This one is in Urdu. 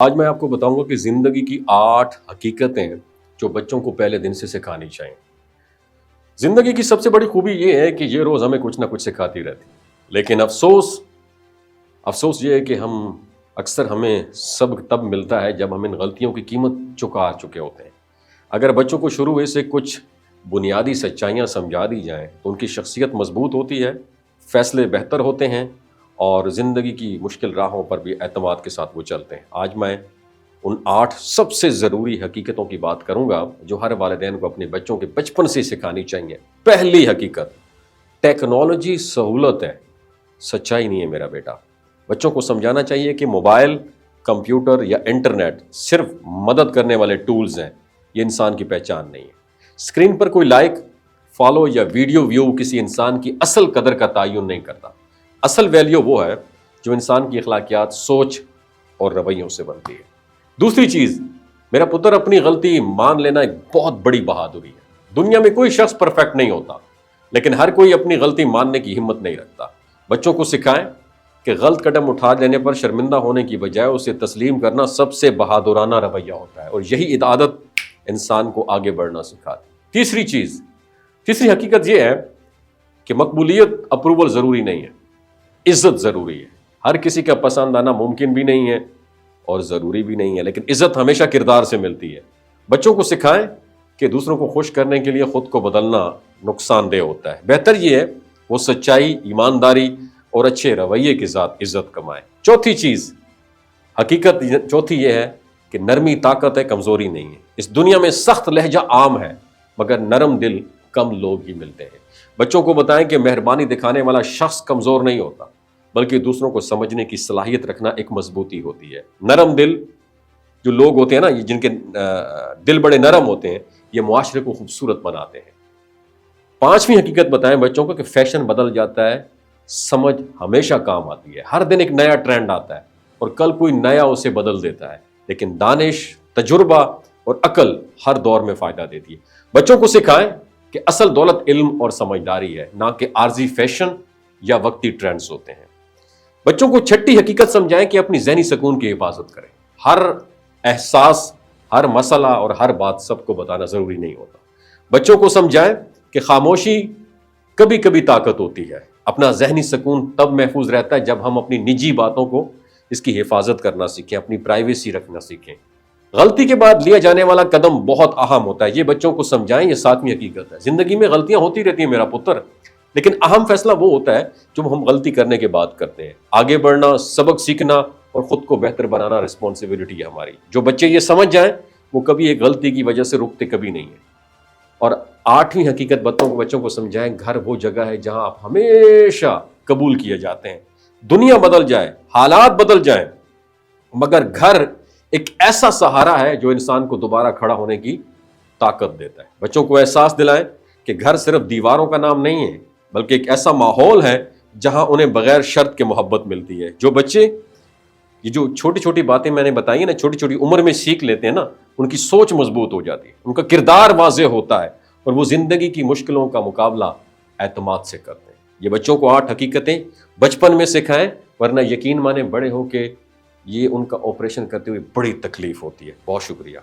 آج میں آپ کو بتاؤں گا کہ زندگی کی 8 حقیقتیں جو بچوں کو پہلے دن سے سکھانی چاہیے۔ زندگی کی سب سے بڑی خوبی یہ ہے کہ یہ روز ہمیں کچھ نہ کچھ سکھاتی رہتی ہے، لیکن افسوس یہ ہے کہ ہمیں سبق تب ملتا ہے جب ہم ان غلطیوں کی قیمت چکا چکے ہوتے ہیں۔ اگر بچوں کو شروع سے کچھ بنیادی سچائیاں سمجھا دی جائیں تو ان کی شخصیت مضبوط ہوتی ہے، فیصلے بہتر ہوتے ہیں اور زندگی کی مشکل راہوں پر بھی اعتماد کے ساتھ وہ چلتے ہیں۔ آج میں ان 8 سب سے ضروری حقیقتوں کی بات کروں گا جو ہر والدین کو اپنے بچوں کے بچپن سے سکھانی چاہیے۔ پہلی حقیقت، ٹیکنالوجی سہولت ہے، سچائی نہیں ہے میرا بیٹا۔ بچوں کو سمجھانا چاہیے کہ موبائل، کمپیوٹر یا انٹرنیٹ صرف مدد کرنے والے ٹولز ہیں، یہ انسان کی پہچان نہیں ہے۔ اسکرین پر کوئی لائک، فالو یا ویڈیو ویو کسی انسان کی اصل قدر کا تعین نہیں کرتا۔ اصل ویلیو وہ ہے جو انسان کی اخلاقیات، سوچ اور رویوں سے بنتی ہے۔ دوسری چیز، میرا پتر، اپنی غلطی مان لینا ایک بہت بڑی بہادری ہے۔ دنیا میں کوئی شخص پرفیکٹ نہیں ہوتا، لیکن ہر کوئی اپنی غلطی ماننے کی ہمت نہیں رکھتا۔ بچوں کو سکھائیں کہ غلط قدم اٹھا لینے پر شرمندہ ہونے کی بجائے اسے تسلیم کرنا سب سے بہادرانہ رویہ ہوتا ہے، اور یہی عادت انسان کو آگے بڑھنا سکھاتی۔ تیسری حقیقت یہ ہے کہ مقبولیت، اپروول ضروری نہیں ہے، عزت ضروری ہے۔ ہر کسی کا پسند آنا ممکن بھی نہیں ہے اور ضروری بھی نہیں ہے، لیکن عزت ہمیشہ کردار سے ملتی ہے۔ بچوں کو سکھائیں کہ دوسروں کو خوش کرنے کے لیے خود کو بدلنا نقصان دہ ہوتا ہے۔ بہتر یہ ہے وہ سچائی، ایمانداری اور اچھے رویے کے ساتھ عزت کمائیں۔ حقیقت چوتھی یہ ہے کہ نرمی طاقت ہے، کمزوری نہیں ہے۔ اس دنیا میں سخت لہجہ عام ہے، مگر نرم دل کم لوگ ہی ملتے ہیں۔ بچوں کو بتائیں کہ مہربانی دکھانے والا شخص کمزور نہیں ہوتا، بلکہ دوسروں کو سمجھنے کی صلاحیت رکھنا ایک مضبوطی ہوتی ہے۔ نرم دل جو لوگ ہوتے ہیں نا، جن کے دل بڑے نرم ہوتے ہیں، یہ معاشرے کو خوبصورت بناتے ہیں۔ 5ویں حقیقت بتائیں بچوں کو کہ فیشن بدل جاتا ہے، سمجھ ہمیشہ کام آتی ہے۔ ہر دن ایک نیا ٹرینڈ آتا ہے اور کل کوئی نیا اسے بدل دیتا ہے، لیکن دانش، تجربہ اور عقل ہر دور میں فائدہ دیتی ہے۔ بچوں کو سکھائیں کہ اصل دولت علم اور سمجھداری ہے، نہ کہ عارضی فیشن یا وقتی ٹرینڈز ہوتے ہیں۔ بچوں کو 6ٹھی حقیقت سمجھائیں کہ اپنی ذہنی سکون کی حفاظت کریں۔ ہر احساس، ہر مسئلہ اور ہر بات سب کو بتانا ضروری نہیں ہوتا۔ بچوں کو سمجھائیں کہ خاموشی کبھی کبھی طاقت ہوتی ہے۔ اپنا ذہنی سکون تب محفوظ رہتا ہے جب ہم اپنی نجی باتوں کو اس کی حفاظت کرنا سیکھیں، اپنی پرائیویسی رکھنا سیکھیں۔ غلطی کے بعد لیا جانے والا قدم بہت اہم ہوتا ہے، یہ بچوں کو سمجھائیں۔ یہ 7ویں حقیقت ہے۔ زندگی میں غلطیاں ہوتی رہتی ہیں میرا پتر، لیکن اہم فیصلہ وہ ہوتا ہے جو ہم غلطی کرنے کے بعد کرتے ہیں۔ آگے بڑھنا، سبق سیکھنا اور خود کو بہتر بنانا رسپانسبلٹی ہے ہماری۔ جو بچے یہ سمجھ جائیں وہ کبھی ایک غلطی کی وجہ سے رکتے کبھی نہیں ہیں۔ اور 8ویں حقیقت بچوں کو سمجھائیں، گھر وہ جگہ ہے جہاں آپ ہمیشہ قبول کیے جاتے ہیں۔ دنیا بدل جائے، حالات بدل جائیں، مگر گھر ایک ایسا سہارا ہے جو انسان کو دوبارہ کھڑا ہونے کی طاقت دیتا ہے۔ بچوں کو احساس دلائیں کہ گھر صرف دیواروں کا نام نہیں ہے، بلکہ ایک ایسا ماحول ہے جہاں انہیں بغیر شرط کے محبت ملتی ہے۔ جو بچے یہ جو چھوٹی چھوٹی باتیں میں نے بتائی ہیں نا، چھوٹی چھوٹی عمر میں سیکھ لیتے ہیں نا، ان کی سوچ مضبوط ہو جاتی ہے، ان کا کردار واضح ہوتا ہے اور وہ زندگی کی مشکلوں کا مقابلہ اعتماد سے کرتے ہیں۔ یہ بچوں کو 8 حقیقتیں بچپن میں سکھائیں، ورنہ یقین مانیں بڑے ہو کے یہ ان کا آپریشن کرتے ہوئے بڑی تکلیف ہوتی ہے۔ بہت شکریہ۔